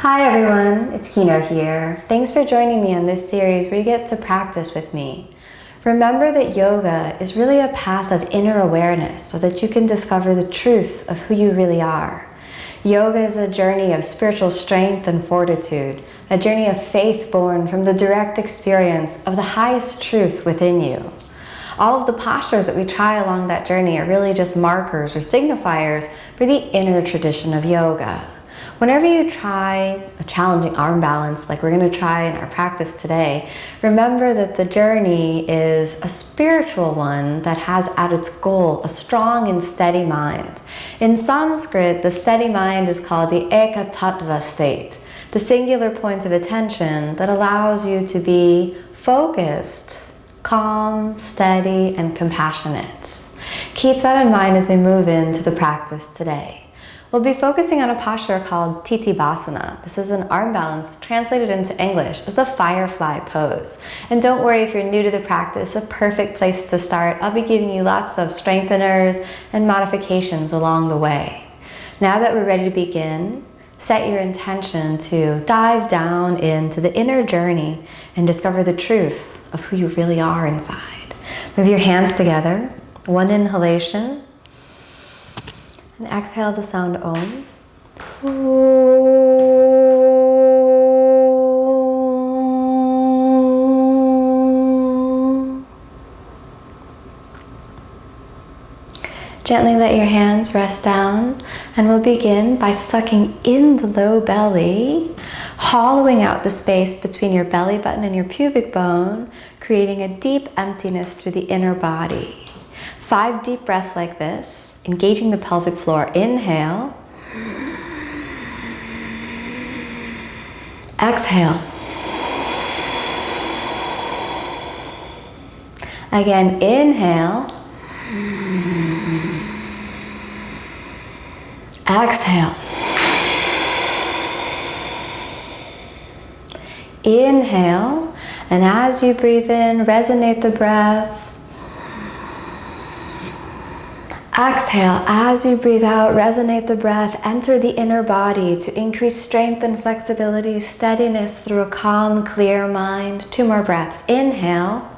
Hi everyone, it's Kino here. Thanks for joining me on this series where you get to practice with me. Remember that yoga is really a path of inner awareness so that you can discover the truth of who you really are. Yoga is a journey of spiritual strength and fortitude, a journey of faith born from the direct experience of the highest truth within you. All of the postures that we try along that journey are really just markers or signifiers for the inner tradition of yoga. Whenever you try a challenging arm balance like we're going to try in our practice today, remember that the journey is a spiritual one that has at its goal a strong and steady mind. In Sanskrit, the steady mind is called the eka tattva state, the singular point of attention that allows you to be focused, calm, steady, and compassionate. Keep that in mind as we move into the practice today. We'll be focusing on a posture called Titibhasana. This is an arm balance translated into English as the Firefly pose. And don't worry if you're new to the practice, a perfect place to start. I'll be giving you lots of strengtheners and modifications along the way. Now that we're ready to begin, set your intention to dive down into the inner journey and discover the truth of who you really are inside. Move your hands together, one inhalation, and exhale the sound Om. Gently let your hands rest down, and we'll begin by sucking in the low belly, hollowing out the space between your belly button and your pubic bone, creating a deep emptiness through the inner body. 5 deep breaths like this, engaging the pelvic floor. Inhale. Exhale. Again, inhale. Exhale. Inhale, and as you breathe in, resonate the breath. Exhale, as you breathe out, resonate the breath, enter the inner body to increase strength and flexibility, steadiness through a calm, clear mind. 2 more breaths. Inhale.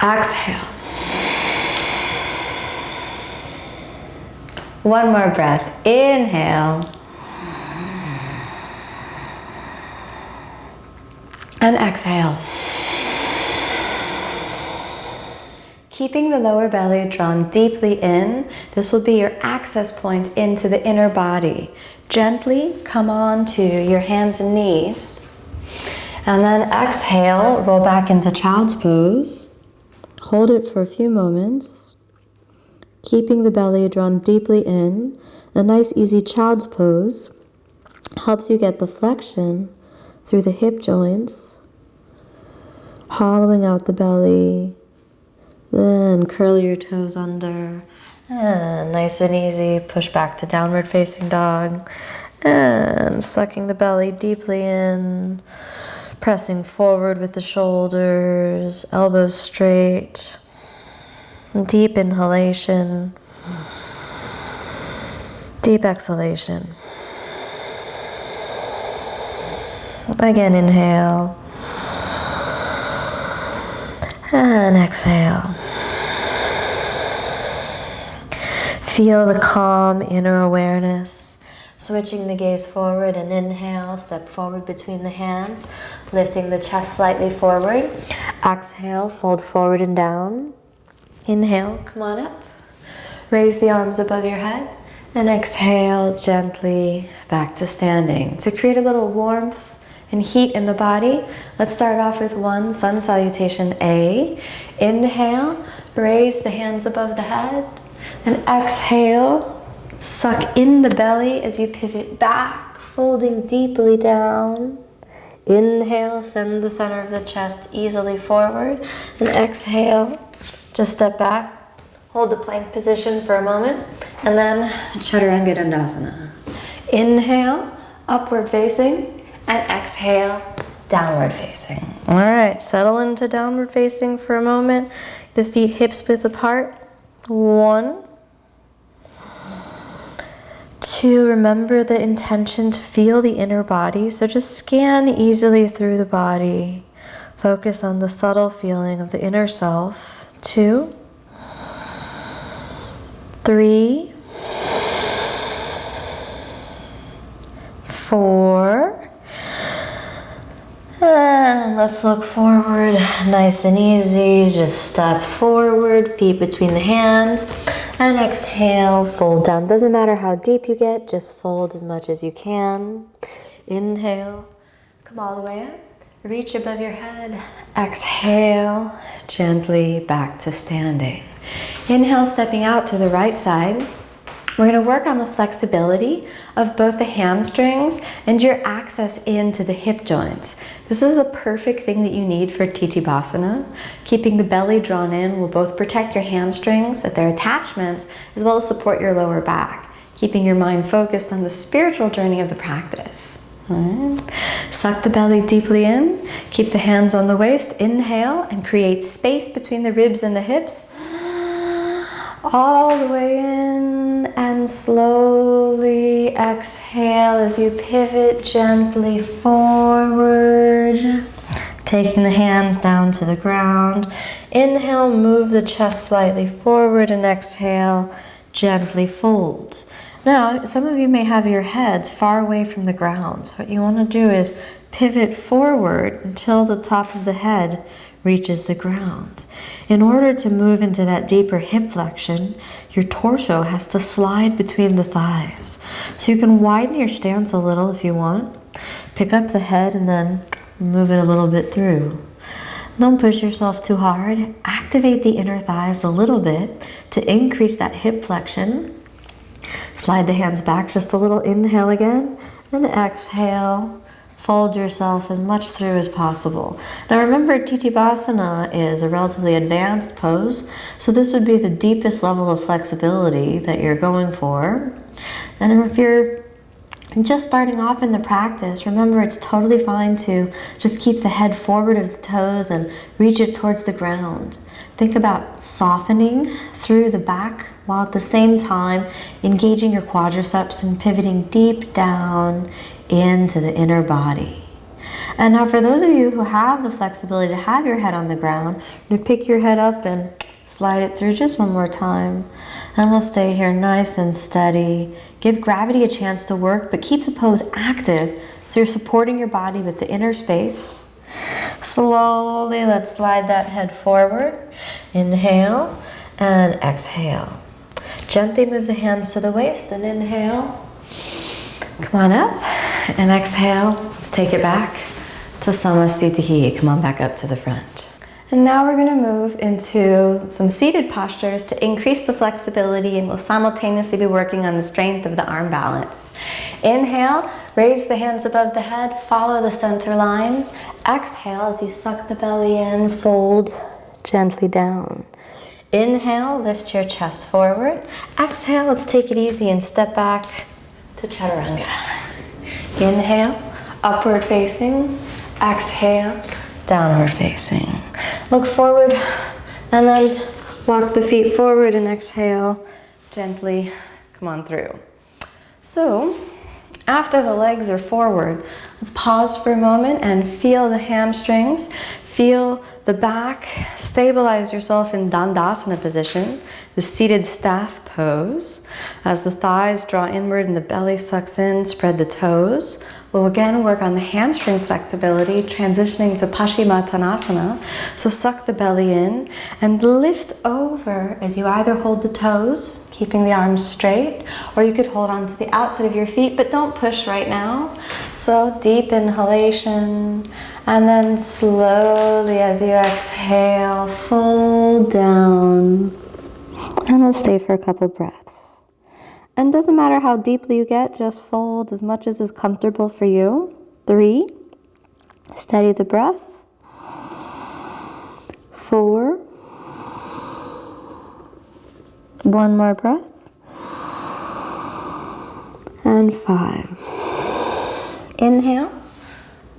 Exhale. 1 more breath. Inhale. And exhale. Keeping the lower belly drawn deeply in, this will be your access point into the inner body. Gently come on to your hands and knees. And then exhale, roll back into child's pose. Hold it for a few moments. Keeping the belly drawn deeply in, a nice easy child's pose helps you get the flexion through the hip joints, hollowing out the belly. Then curl your toes under, and nice and easy, push back to downward facing dog, and sucking the belly deeply in, pressing forward with the shoulders, elbows straight, deep inhalation, deep exhalation. Again, inhale, and exhale. Feel the calm inner awareness. Switching the gaze forward and inhale, step forward between the hands, lifting the chest slightly forward. Exhale, fold forward and down. Inhale, come on up. Raise the arms above your head. And exhale gently back to standing. To create a little warmth and heat in the body, let's start off with 1 sun salutation A. Inhale, raise the hands above the head. And exhale, suck in the belly as you pivot back, folding deeply down. Inhale, send the center of the chest easily forward. And exhale, just step back, hold the plank position for a moment, and then Chaturanga Dandasana. Inhale, upward facing, and exhale, downward facing. All right, settle into downward facing for a moment. The feet hips width apart. 1, 2, 2, remember the intention to feel the inner body. So just scan easily through the body. Focus on the subtle feeling of the inner self. 2, 3, 4. And let's look forward, nice and easy. Just step forward, feet between the hands, and exhale, fold down. Doesn't matter how deep you get, just fold as much as you can. Inhale, come all the way up, reach above your head. Exhale, gently back to standing. Inhale, stepping out to the right side. We're going to work on the flexibility of both the hamstrings and your access into the hip joints. This is the perfect thing that you need for Titibhasana. Keeping the belly drawn in will both protect your hamstrings at their attachments as well as support your lower back, keeping your mind focused on the spiritual journey of the practice. All right. Suck the belly deeply in. Keep the hands on the waist. Inhale and create space between the ribs and the hips. All the way in, and slowly exhale as you pivot gently forward, taking the hands down to the ground. Inhale, move the chest slightly forward, and exhale, gently fold. Now, some of you may have your heads far away from the ground. So what you want to do is pivot forward until the top of the head reaches the ground. In order to move into that deeper hip flexion, your torso has to slide between the thighs. So you can widen your stance a little if you want. Pick up the head and then move it a little bit through. Don't push yourself too hard. Activate the inner thighs a little bit to increase that hip flexion. Slide the hands back just a little. Inhale again, and exhale. Fold yourself as much through as possible. Now remember, Titibasana is a relatively advanced pose, so this would be the deepest level of flexibility that you're going for. And if you're just starting off in the practice, remember it's totally fine to just keep the head forward of the toes and reach it towards the ground. Think about softening through the back while at the same time engaging your quadriceps and pivoting deep down into the inner body. And now for those of you who have the flexibility to have your head on the ground, you're going to pick your head up and slide it through just one more time. And we'll stay here nice and steady. Give gravity a chance to work, but keep the pose active so you're supporting your body with the inner space. Slowly, let's slide that head forward. Inhale and exhale. Gently move the hands to the waist and inhale. Come on up and exhale. Let's take it back to Samastitihi. Come on back up to the front. And now we're going to move into some seated postures to increase the flexibility, and we'll simultaneously be working on the strength of the arm balance. Inhale, raise the hands above the head, follow the center line. Exhale as you suck the belly in, fold gently down. Inhale, lift your chest forward. Exhale, let's take it easy and step back to Chaturanga. Inhale, upward facing. Exhale, downward facing. Look forward and then walk the feet forward and exhale, gently come on through. So after the legs are forward, let's pause for a moment and feel the hamstrings, feel the back, stabilize yourself in Dandasana position, the seated staff pose. As the thighs draw inward and the belly sucks in, spread the toes. We'll again work on the hamstring flexibility, transitioning to Paschimottanasana. So suck the belly in and lift over as you either hold the toes, keeping the arms straight, or you could hold on to the outside of your feet, but don't push right now. So deep inhalation, and then slowly as you exhale, fold down. And we'll stay for a couple breaths. And it doesn't matter how deeply you get, just fold as much as is comfortable for you. 3, steady the breath. 4, one more breath. And 5. Inhale,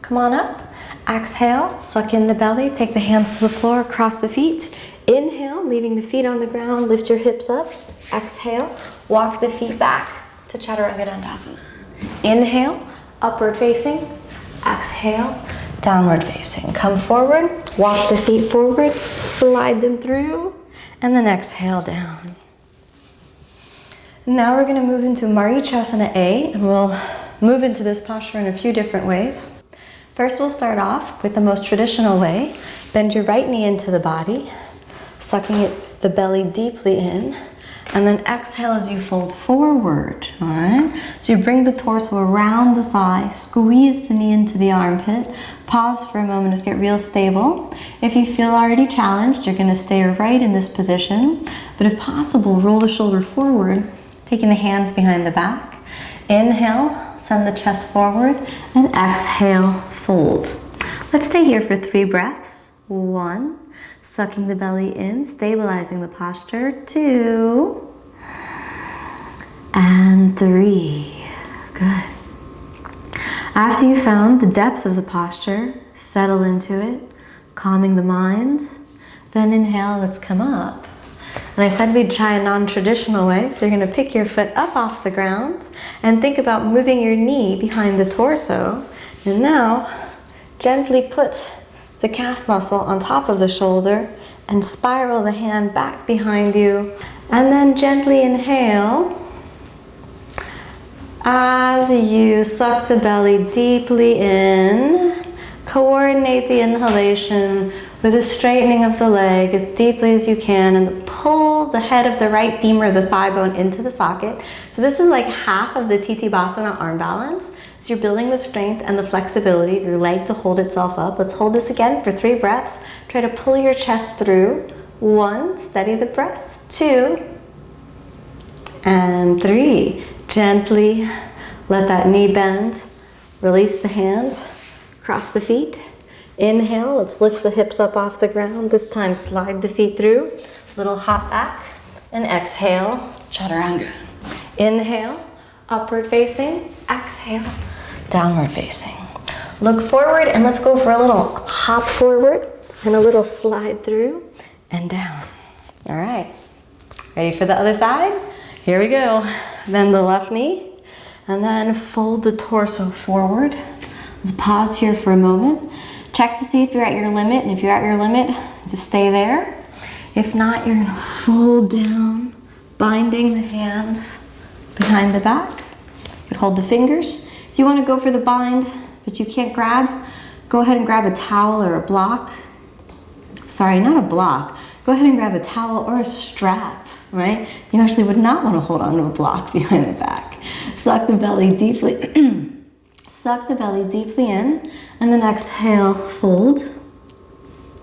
come on up. Exhale, suck in the belly, take the hands to the floor, across the feet. Inhale, leaving the feet on the ground, lift your hips up. Exhale, walk the feet back to Chaturanga Dandasana. Inhale, upward facing. Exhale, downward facing. Come forward, walk the feet forward, slide them through, and then exhale down. Now we're going to move into Marichasana A, and we'll move into this posture in a few different ways. First, we'll start off with the most traditional way. Bend your right knee into the body, sucking the belly deeply in, and then exhale as you fold forward, all right? So you bring the torso around the thigh, squeeze the knee into the armpit, pause for a moment, just get real stable. If you feel already challenged, you're gonna stay right in this position, but if possible, roll the shoulder forward, taking the hands behind the back. Inhale, send the chest forward, and exhale, fold. Let's stay here for 3 breaths. 1, sucking the belly in, stabilizing the posture. 2, and 3. Good. After you found the depth of the posture, settle into it, calming the mind. Then inhale, let's come up. And I said we'd try a non-traditional way, so you're going to pick your foot up off the ground and think about moving your knee behind the torso. And now, gently put the calf muscle on top of the shoulder and spiral the hand back behind you. And then gently inhale as you suck the belly deeply in. Coordinate the inhalation with a straightening of the leg as deeply as you can, and pull the head of the right femur, the thigh bone, into the socket. So this is like half of the Titibhasana arm balance. So you're building the strength and the flexibility of your leg to hold itself up. Let's hold this again for 3 breaths. Try to pull your chest through. 1, steady the breath. 2, and 3. Gently let that knee bend. Release the hands, cross the feet. Inhale, let's lift the hips up off the ground. This time slide the feet through, little hop back, and exhale, Chaturanga. Inhale, upward facing. Exhale, downward facing. Look forward and let's go for a little hop forward and a little slide through and down. All right, ready for the other side? Here we go. Bend the left knee and then fold the torso forward. Let's pause here for a moment. Check to see if you're at your limit, and if you're at your limit, just stay there. If not, you're gonna fold down, binding the hands behind the back. You can hold the fingers. If you wanna go for the bind, but you can't grab, go ahead and grab a towel or a block. Sorry, not a block. Go ahead and grab a towel or a strap, right? You actually would not wanna hold onto a block behind the back. Suck the belly deeply. Suck the belly deeply in, and then exhale, fold.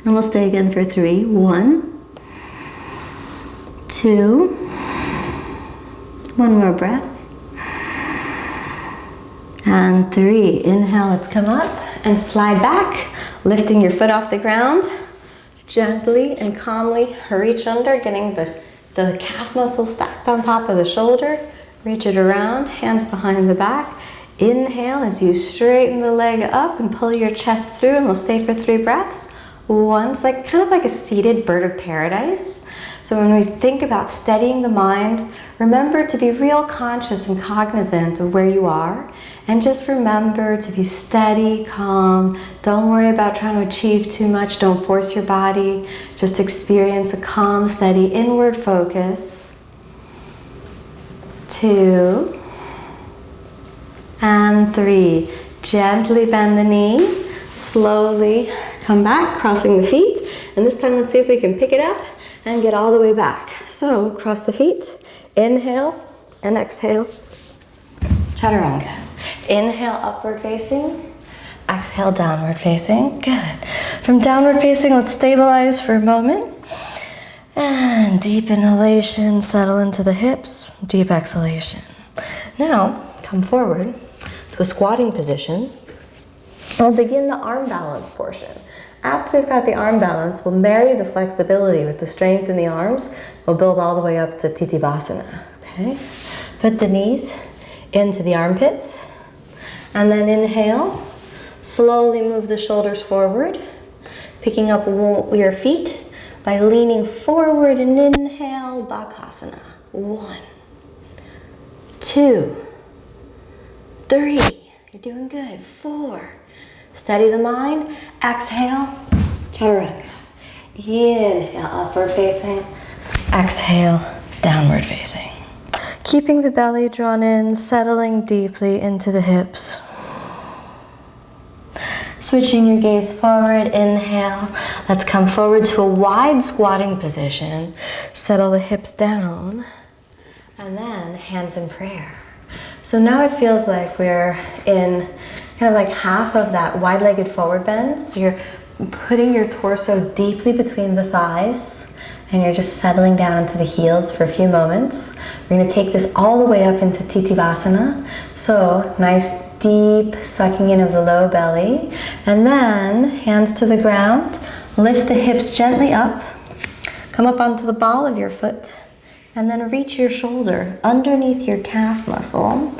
And we'll stay again for 3. 1, 2, one more breath, and 3. Inhale, let's come up and slide back, lifting your foot off the ground. Gently and calmly reach under, getting the calf muscle stacked on top of the shoulder. Reach it around, hands behind the back. Inhale as you straighten the leg up and pull your chest through, and we'll stay for 3 breaths. 1, it's like kind of like a seated bird of paradise. So when we think about steadying the mind, remember to be real conscious and cognizant of where you are, and just remember to be steady, calm. Don't worry about trying to achieve too much. Don't force your body. Just experience a calm, steady inward focus. 2, and 3. Gently bend the knee, slowly come back, crossing the feet. And this time let's see if we can pick it up and get all the way back. So cross the feet, inhale and exhale, Chaturanga. Inhale, upward facing. Exhale, downward facing. Good. From downward facing, let's stabilize for a moment. And deep inhalation, settle into the hips. Deep exhalation. Now, come forward to a squatting position. We'll begin the arm balance portion. After we've got the arm balance, we'll marry the flexibility with the strength in the arms. We'll build all the way up to Titibasana, okay? Put the knees into the armpits, and then inhale. Slowly move the shoulders forward, picking up your feet by leaning forward and inhale, Bakasana. 1, 2, 3. You're doing good. 4. Steady the mind. Exhale, chaturanga. Inhale, upward facing. Exhale, downward facing. Keeping the belly drawn in, settling deeply into the hips. Switching your gaze forward, inhale. Let's come forward to a wide squatting position. Settle the hips down. And then hands in prayer. So now it feels like we're in kind of like half of that wide-legged forward bend. So you're putting your torso deeply between the thighs and you're just settling down into the heels for a few moments. We're gonna take this all the way up into Titibhasana. So nice deep sucking in of the low belly. And then hands to the ground. Lift the hips gently up. Come up onto the ball of your foot. And then reach your shoulder underneath your calf muscle.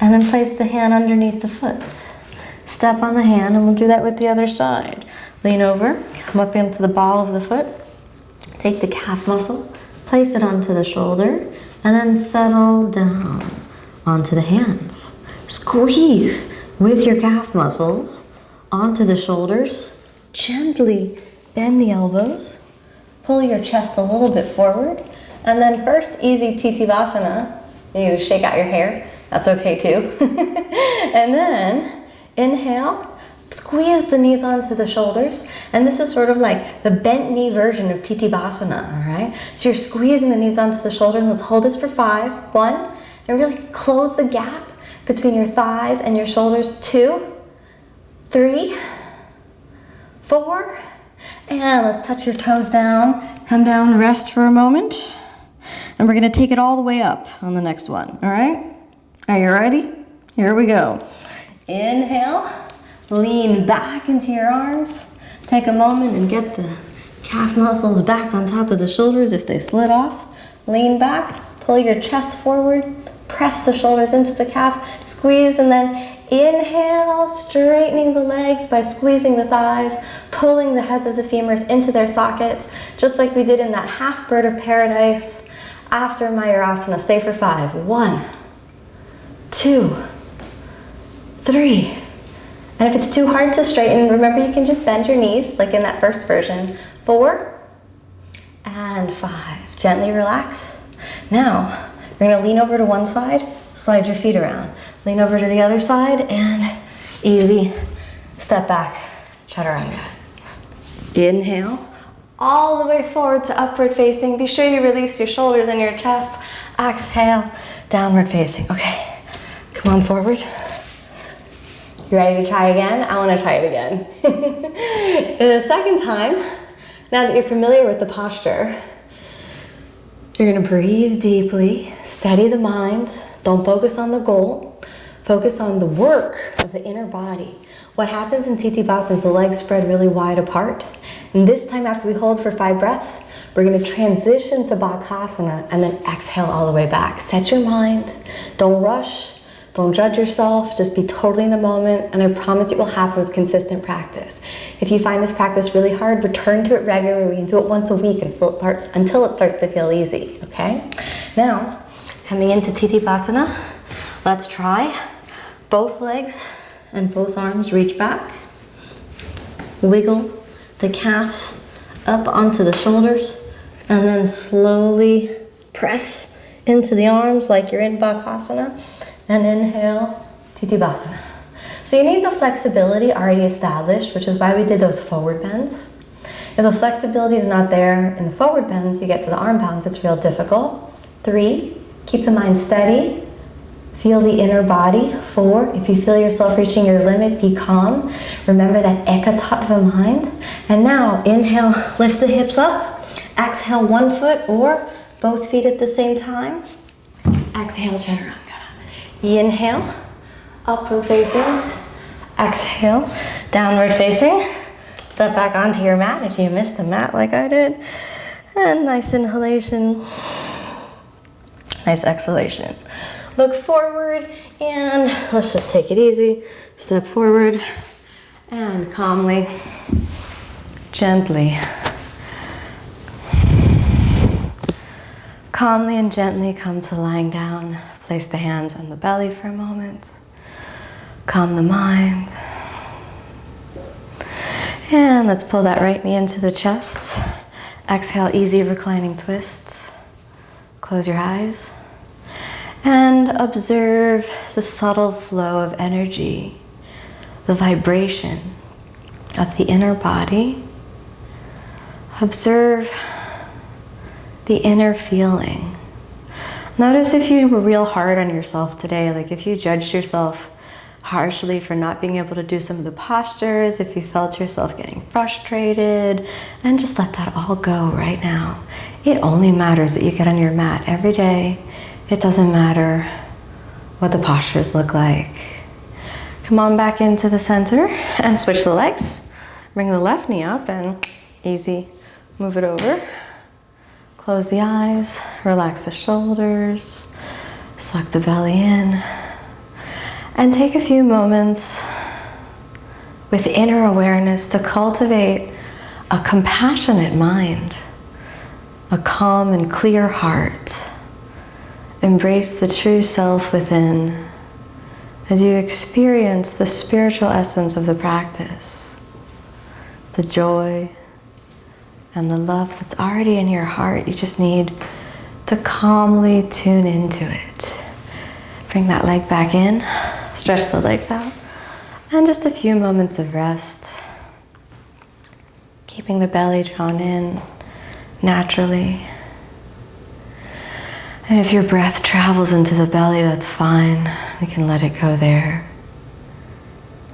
And then place the hand underneath the foot. Step on the hand, and we'll do that with the other side. Lean over, come up into the ball of the foot. Take the calf muscle, place it onto the shoulder, and then settle down onto the hands. Squeeze with your calf muscles onto the shoulders. Gently bend the elbows. Pull your chest a little bit forward. And then first, easy Titibhasana. You shake out your hair. That's okay too. And then inhale, squeeze the knees onto the shoulders. And this is sort of like the bent knee version of Titibhasana, all right? So you're squeezing the knees onto the shoulders. Let's hold this for 5. 1, and really close the gap between your thighs and your shoulders. 2, 3, 4, and let's touch your toes down. Come down, rest for a moment. And we're gonna take it all the way up on the next one, all right? Are you ready? Here we go. Inhale, lean back into your arms. Take a moment and get the calf muscles back on top of the shoulders if they slid off. Lean back, pull your chest forward, press the shoulders into the calves, squeeze, and then inhale, straightening the legs by squeezing the thighs, pulling the heads of the femurs into their sockets, just like we did in that half bird of paradise after Mayurasana. Stay for 5. 1, 2, 3. And if it's too hard to straighten, remember you can just bend your knees like in that first version. 4 and 5. Gently relax. Now, you're gonna lean over to one side, slide your feet around. Lean over to the other side and easy step back, chaturanga. Inhale, all the way forward to upward facing. Be sure you release your shoulders and your chest. Exhale, downward facing. Okay, come on forward. You ready to try again? I wanna try it again. The second time, now that you're familiar with the posture, you're gonna breathe deeply, steady the mind. Don't focus on the goal. Focus on the work of the inner body. What happens in Titibhasana is the legs spread really wide apart. And this time, after we hold for 5 breaths, we're gonna transition to Bakasana and then exhale all the way back. Set your mind. Don't rush. Don't judge yourself. Just be totally in the moment. And I promise it will happen with consistent practice. If you find this practice really hard, return to it regularly. We can do it once a week until it starts to feel easy, okay? Now, coming into Titibhasana, let's try both legs and both arms reach back. Wiggle the calves up onto the shoulders and then slowly press into the arms like you're in Bakasana and inhale, Titibhasana. So you need the flexibility already established, which is why we did those forward bends. If the flexibility is not there in the forward bends, you get to the arm bounce, it's real difficult. 3, keep the mind steady. Feel the inner body. 4, if you feel yourself reaching your limit, be calm. Remember that ekatattva mind. And now, inhale, lift the hips up. Exhale, one foot or both feet at the same time. Exhale, chaturanga. Inhale, upward facing. Exhale, downward facing. Step back onto your mat if you missed the mat like I did. And nice inhalation, nice exhalation. Look forward and let's just take it easy. Step forward and calmly, gently and gently come to lying down. Place the hands on the belly for a moment. Calm the mind. And let's pull that right knee into the chest. Exhale, easy reclining twist. Close your eyes. And observe the subtle flow of energy, the vibration of the inner body. Observe the inner feeling. Notice if you were real hard on yourself today, like if you judged yourself harshly for not being able to do some of the postures, if you felt yourself getting frustrated, and just let that all go right now. It only matters that you get on your mat every day. It doesn't matter what the postures look like. Come on back into the center and switch the legs. Bring the left knee up and easy, move it over. Close the eyes, relax the shoulders, suck the belly in. And take a few moments with inner awareness to cultivate a compassionate mind, a calm and clear heart. Embrace the true self within as you experience the spiritual essence of the practice, the joy and the love that's already in your heart. You just need to calmly tune into it. Bring that leg back in. Stretch the legs out, and just a few moments of rest. Keeping the belly drawn in naturally. And if your breath travels into the belly, that's fine. You can let it go there.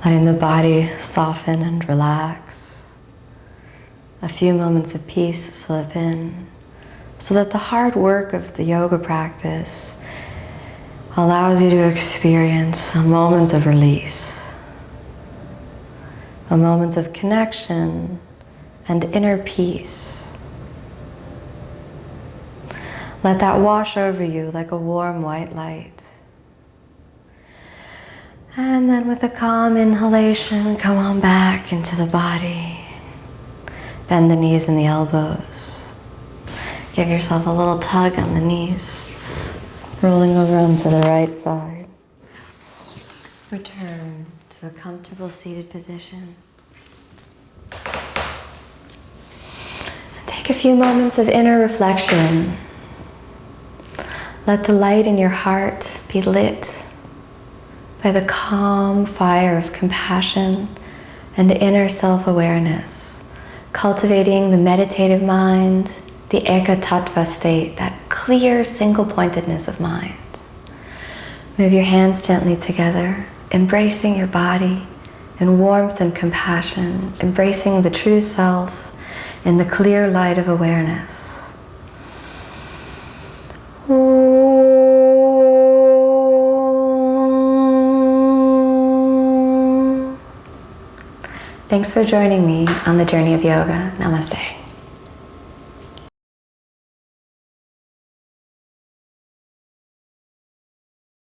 Letting the body soften and relax. A few moments of peace slip in, so that the hard work of the yoga practice allows you to experience a moment of release, a moment of connection and inner peace. Let that wash over you like a warm white light. And then with a calm inhalation, come on back into the body. Bend the knees and the elbows. Give yourself a little tug on the knees. Rolling over onto the right side. Return to a comfortable seated position. Take a few moments of inner reflection. Let the light in your heart be lit by the calm fire of compassion and inner self-awareness, cultivating the meditative mind, the eka tattva state, that clear single-pointedness of mind. Move your hands gently together, embracing your body in warmth and compassion, embracing the true self in the clear light of awareness. Thanks for joining me on the journey of yoga. Namaste.